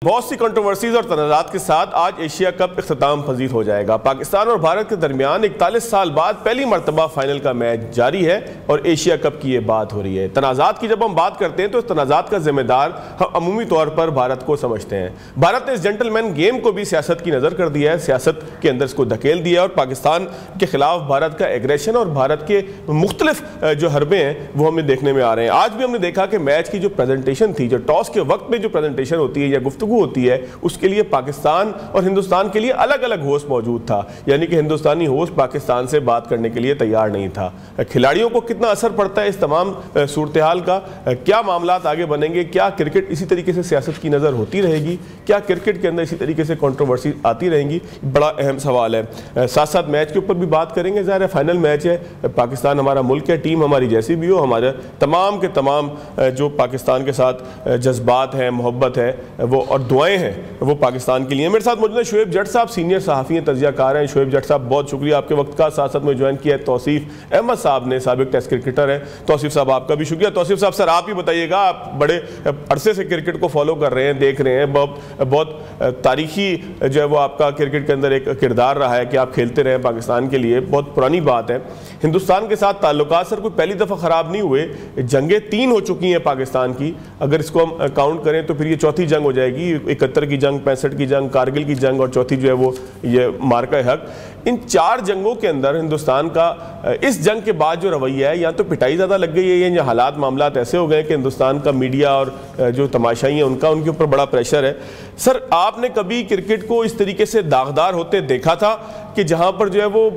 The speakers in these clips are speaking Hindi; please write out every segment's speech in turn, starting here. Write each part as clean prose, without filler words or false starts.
बहुत सी कंट्रोवर्सीज और तनाज़ात के साथ आज एशिया कप इख्तिताम पजीर हो जाएगा। पाकिस्तान और भारत के दरमियान 41 साल बाद पहली मरतबा फाइनल का मैच जारी है और एशिया कप की ये बात हो रही है। तनाज़ात की जब हम बात करते हैं तो इस तनाज़ात का जिम्मेदार हम अमूमी तौर पर भारत को समझते हैं। भारत ने इस जेंटलमैन गेम को भी सियासत की नज़र कर दिया है, सियासत के अंदर इसको धकेल दिया और पाकिस्तान के खिलाफ भारत का एग्रेशन और भारत के मुख्तलिफ जो हरबे हैं वो हमें देखने में आ रहे हैं। आज भी हमने देखा कि मैच की जो प्रेजेंटेशन थी, जो टॉस के वक्त में जो प्रेजेंटेशन होती है या गुफ्तगू होती है, उसके लिए पाकिस्तान और हिंदुस्तान के लिए अलग अलग होस्ट मौजूद था। यानी कि हिंदुस्तानी होस्ट पाकिस्तान से बात करने के लिए तैयार नहीं था। खिलाड़ियों को कितना असर पड़ता है इस तमाम सूरत हाल का, क्या मामलात आगे बनेंगे, क्या क्रिकेट इसी तरीके से सियासत की नज़र होती रहेगी, क्या क्रिकेट के अंदर इसी तरीके से कंट्रोवर्सी आती रहेंगी, बड़ा अहम सवाल है। साथ साथ मैच के ऊपर भी बात करेंगे। ज़ाहिर है फाइनल मैच है, पाकिस्तान हमारा मुल्क है, टीम हमारी जैसी भी हो, हमारे तमाम के तमाम जो पाकिस्तान के साथ जज्बात हैं, मोहब्बत है वो और दुआएं हैं वो पाकिस्तान के लिए। मेरे साथ मौजूद है शोएब जट साहब, सीनियर सहाफ़ी हैं, तजियाकार हैं। शोएब जट साहब बहुत शुक्रिया आपके वक्त का। साथ साथ में ज्वाइन किया है तौसीफ अहमद साहब ने, साबिक टेस्ट क्रिकेटर हैं। तौसीफ साहब आपका भी शुक्रिया। तौसीफ साहब सर आप ही बताइएगा, आप बड़े अरसे से क्रिकेट को फॉलो कर रहे हैं, देख रहे हैं, बहुत तारीखी जो है वो आपका क्रिकेट के अंदर एक किरदार रहा है कि आप खेलते रहे पाकिस्तान के लिए, बहुत पुरानी बात है। हिंदुस्तान के साथ ताल्लुकात सर कोई पहली दफ़ा ख़राब नहीं हुए, जंगें 3 हो चुकी हैं पाकिस्तान की, अगर इसको हम काउंट करें तो फिर ये चौथी जंग हो जाएगी। 71 की जंग, 65 की जंग, कारगिल की जंग और चौथी जो है वो ये मार्का हक। इन 4 जंगों के अंदर हिंदुस्तान का इस जंग के बाद जो रवैया है, या तो पिटाई ज़्यादा लग गई है या हालात मामलात ऐसे हो गए कि हिंदुस्तान का मीडिया और जो तमाशाई हैं उनके ऊपर बड़ा प्रेशर है। सर आपने कभी क्रिकेट को इस तरीके से दागदार होते देखा था कि जहाँ पर जो है वो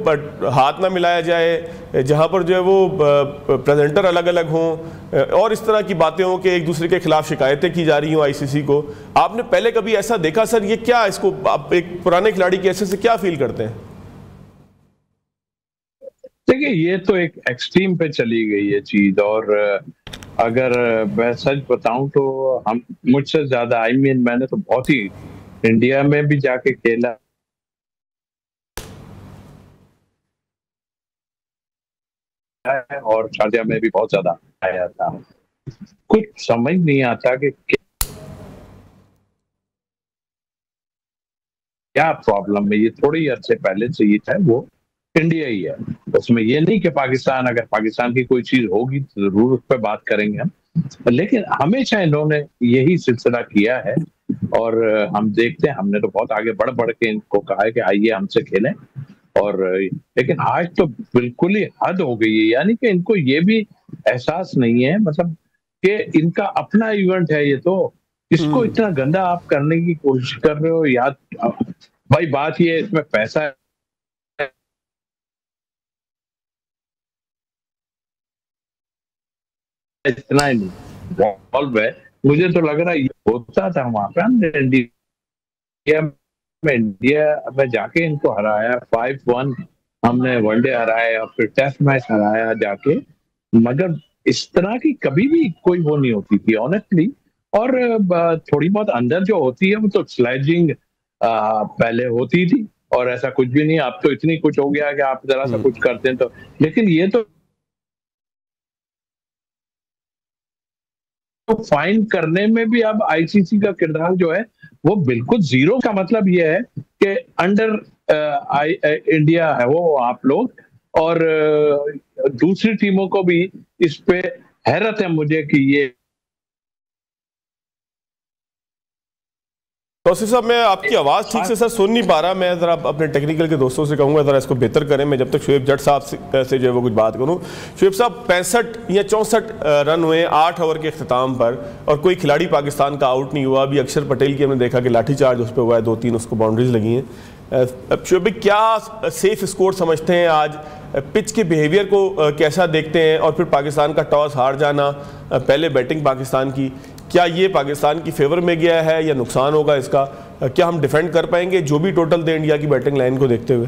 हाथ ना मिलाया जाए, जहाँ पर जो है वो प्रेजेंटर अलग अलग हों और इस तरह की बातें हों कि एक दूसरे के खिलाफ शिकायतें की जा रही हों आईसीसी को? आपने पहले कभी ऐसा देखा सर? ये क्या, इसको आप एक पुराने खिलाड़ी के ऐसे से क्या फील करते हैं? देखिए ये तो एक एक्सट्रीम पे चली गई है चीज, और अगर मैं सच बताऊं तो हम मुझसे ज्यादा मैंने तो बहुत ही इंडिया में भी जाके खेला है और शारजा में भी बहुत ज्यादा आया था। कुछ समझ नहीं आता कि क्या प्रॉब्लम है। ये थोड़ी अर्से पहले से ये था, वो इंडिया ही है, उसमें ये नहीं कि पाकिस्तान, अगर पाकिस्तान की कोई चीज होगी तो जरूर उस पर बात करेंगे हम, लेकिन हमेशा इन्होंने यही सिलसिला किया है। और हम देखते हैं, हमने तो बहुत आगे बढ़ बढ़ के इनको कहा है कि आइए हमसे खेलें, और लेकिन आज तो बिल्कुल ही हद हो गई है। यानी कि इनको ये भी एहसास नहीं है, मतलब कि इनका अपना इवेंट है ये, तो इसको इतना गंदा आप करने की कोशिश कर रहे हो। याद भाई बात ये है, इसमें पैसा है, इतना ही नहीं है। मुझे तो लग रहा है ये होता था वहां पे, हमने इंडिया में जाके इनको हराया 5-1, हमने वनडे हराया, फिर टेस्ट मैच हराया जाके, मगर इस तरह की कभी भी कोई वो नहीं होती थी ऑनेस्टली। और थोड़ी बहुत अंदर जो होती है वो तो स्लेजिंग पहले होती थी, और ऐसा कुछ भी नहीं, अब तो इतनी कुछ हो गया कि आप जरा सा कुछ करते हैं तो, लेकिन ये तो फाइन करने में भी अब आईसीसी का किरदार जो है वो बिल्कुल जीरो। का मतलब ये है कि अंडर इंडिया है वो आप लोग, और दूसरी टीमों को भी इस पे हैरत है मुझे कि ये। तौसीफ साहब मैं आपकी आवाज़ ठीक से सर सुन नहीं पा रहा, मैं ज़रा अपने टेक्निकल के दोस्तों से कहूँगा ज़रा इसको बेहतर करें। मैं जब तक शोएब जट साहब से जो है वो कुछ बात करूँ। शोएब साहब 65 या 64 रन हुए 8 ओवर के अख्तिताम पर, और कोई खिलाड़ी पाकिस्तान का आउट नहीं हुआ। अभी अक्षर पटेल की हमने देखा कि लाठीचार्ज उस पर हुआ है, 2-3 उसको बाउंड्रीज लगी हैं। शोएब क्या सेफ स्कोर समझते हैं आज? पिच के बिहेवियर को कैसा देखते हैं? और फिर पाकिस्तान का टॉस हार जाना, पहले बैटिंग पाकिस्तान की, क्या ये पाकिस्तान की फेवर में गया है या नुकसान होगा इसका? क्या हम डिफेंड कर पाएंगे जो भी टोटल दे इंडिया की बैटिंग लाइन को देखते हुए?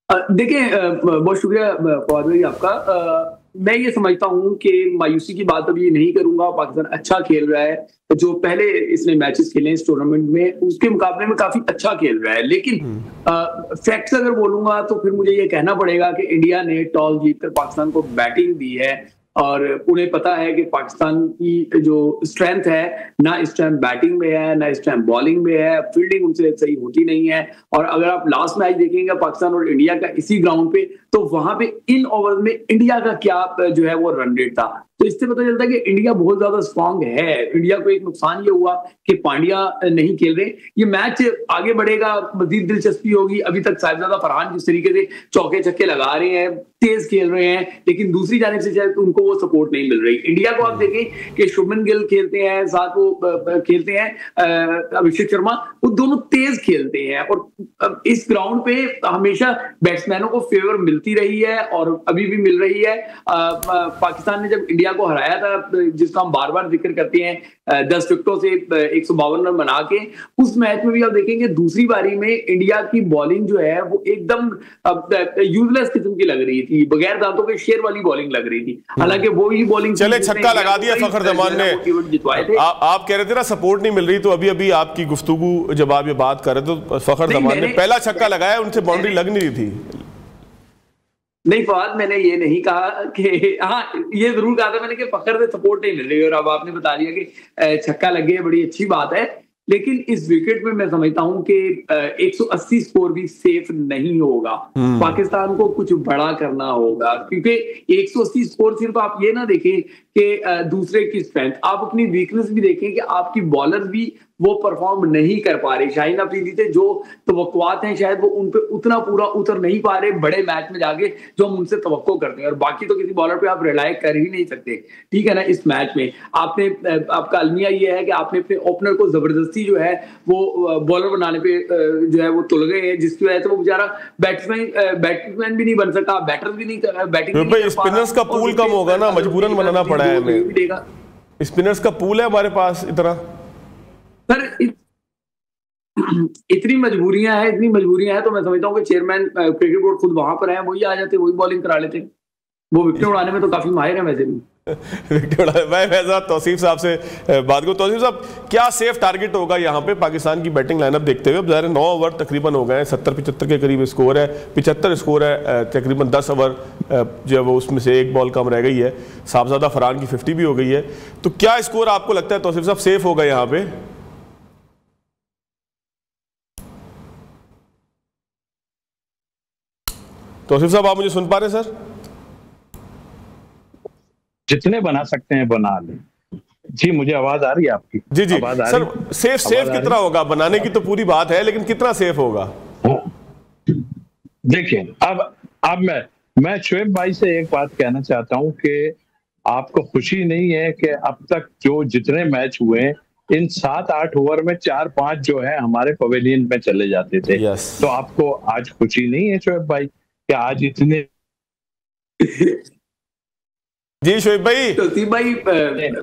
देखिए बहुत शुक्रिया फवाद भाई आपका। मैं ये समझता हूँ कि मायूसी की बात अभी नहीं करूंगा। पाकिस्तान अच्छा खेल रहा है, जो पहले इसने मैचेस खेले इस टूर्नामेंट में उसके मुकाबले में काफी अच्छा खेल रहा है। लेकिन फैक्ट्स अगर बोलूंगा तो फिर मुझे ये कहना पड़ेगा कि इंडिया ने टॉस जीतकर पाकिस्तान को बैटिंग दी है, और उन्हें पता है कि पाकिस्तान की जो स्ट्रेंथ है ना इस टाइम बैटिंग में है ना इस टाइम बॉलिंग में है, फील्डिंग उनसे सही होती नहीं है। और अगर आप लास्ट मैच देखेंगे पाकिस्तान और इंडिया का इसी ग्राउंड पे, तो वहां पे इन ओवर में इंडिया का क्या जो है वो रन रेट था, तो इससे पता चलता है कि इंडिया बहुत ज्यादा स्ट्रांग है। इंडिया को एक नुकसान ये हुआ कि पांड्या नहीं खेल रहे। ये मैच आगे बढ़ेगा, मजीद दिलचस्पी होगी। अभी तक साहिबजादा फरहान जिस तरीके से चौके छक्के लगा रहे हैं, तेज खेल रहे हैं, लेकिन दूसरी जानिब से शायद उनको वो सपोर्ट नहीं मिल रही। इंडिया को आप देखें कि शुभमन गिल खेलते हैं, साथ वो खेलते हैं अभिषेक शर्मा, वो दोनों तेज खेलते हैं। और इस ग्राउंड पे हमेशा बैट्समैनों को फेवर मिलती रही है और अभी भी मिल रही है। पाकिस्तान ने जब इंडिया को हराया था, जिसका हम बार बार जिक्र करते हैं, 10 विकेटों से 152 रन बना के, उस मैच में भी आप देखेंगे दूसरी पारी में इंडिया की बॉलिंग जो है वो एकदम यूजलेस किस्म की लग रही थी, बगैर दांतों के शेर वाली बॉलिंग लग रही थी। हालांकि वो ही बॉलिंग चले छक्का लगा दिया फखर जमान ने। आप कह रहे थे ना सपोर्ट नहीं मिल रही, तो अभी अभी आपकी गुफ्तगू जब आप ये बात कर रहे थे तो फखर जमान ने पहला छक्का लगाया, उनसे बाउंड्री लग नहीं रही थी। नहीं फवाद, मैंने ये नहीं कहा कि, हाँ ये जरूर कहा था मैंने कि फखर से सपोर्ट नहीं मिल रही, और अब आपने बता दिया कि छक्का लग गया, बड़ी अच्छी बात है। लेकिन इस विकेट में मैं समझता हूं कि 180 स्कोर भी सेफ नहीं होगा। पाकिस्तान को कुछ बड़ा करना होगा, क्योंकि 180 स्कोर सिर्फ आप ये ना देखें कि दूसरे की स्ट्रेंथ, आप अपनी वीकनेस भी देखें कि आपकी बॉलर भी वो परफॉर्म नहीं कर पा रहे। शाहीन अफरीदी से जो तवक्कुआत हैं शायद वो उन पे उतना पूरा उतर नहीं पा रहे बड़े मैच में जाके, जो हम उनसे तवक्को करते हैं। और बाकी तो किसी बॉलर पे आप रिलाय कर ही नहीं सकते, ठीक है ना। इस मैच में आपने, आपका अलमिया ये है कि आपने अपने ओपनर को जबरदस्ती जो है वो बॉलर बनाने पे जो है वो तुल गए हैं, जिसकी वजह से वो बेचारा बैट्समैन भी नहीं बन सका, बैटर भी नहीं, बैटिंग। स्पिनर्स का पूल कम होगा ना, मजबूरन बनाना पड़ा है हमें। स्पिनर्स का पूल है हमारे पास इतना। सर इतनी मजबूरियां हैं, तो मैं समझता हूँ कि चेयरमैन क्रिकेट बोर्ड खुद वहां पर है, वही आ जाते, वही बॉलिंग करा लेते। वो विकेट उड़ाने में तो काफी माहिर है वैसे भी। मैं तौसीफ साहब से बात करूं। तौसीफ साहब, क्या सेफ टारगेट होगा यहाँ पे पाकिस्तान की बैटिंग लाइनअप देखते हुए? अब ज़ाहिर 9 ओवर तकरीबन हो गए हैं, 70-75 के करीब स्कोर है, 75 स्कोर है, तकरीबन 10 ओवर जो है वो उसमें से एक बॉल कम रह गई है, साहबजादा फरहान की 50 भी हो गई है। तो क्या स्कोर आपको लगता है तौसीफ साहब सेफ होगा यहाँ पे? तौसीफ साहब, आप मुझे सुन पा रहे हैं सर? जितने बना सकते हैं बना लें। जी, मुझे आवाज आ रही है आपकी? जी जी सर, सेफ कितना होगा? बनाने की तो पूरी बात है, लेकिन कितना सेफ होगा? देखिए, अब मैं शुएब भाई से एक बात कहना चाहता हूं कि आपको खुशी नहीं है कि अब तक जो जितने मैच हुए इन 7-8 ओवर में 4-5 जो है हमारे पवेलियन में चले जाते थे। तो आपको आज खुशी नहीं है शुएब भाई कि आज इतने? जी शोएब भाई, तो भाई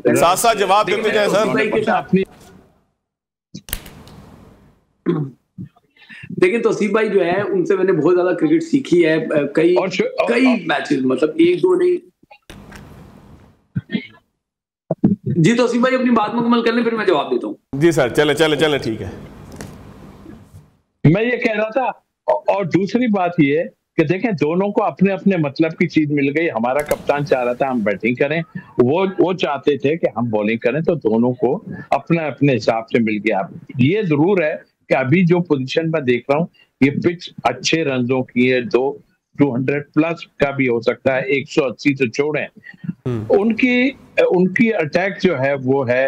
साथ साथ जवाब देते जाए सर। लेकिन तौसीफ भाई जो है उनसे मैंने बहुत ज्यादा क्रिकेट सीखी है, कई मैचेस, मतलब 1-2 नहीं। जी तौसीफ भाई, अपनी बात मुकम्मल कर लें फिर मैं जवाब देता हूँ। जी सर, चले ठीक है। मैं ये कह रहा था, और दूसरी बात ये कि देखें दोनों को अपने अपने मतलब की चीज मिल गई। हमारा कप्तान चाह रहा था हम बैटिंग करें, वो चाहते थे कि हम बॉलिंग करें, तो दोनों को अपने अपने हिसाब से मिल गया। ये जरूर है कि अभी जो पोजीशन में देख रहा हूँ, ये पिच अच्छे रनों की है, 200 प्लस का भी हो सकता है, 180 तो छोड़ें। उनकी अटैक जो है वो है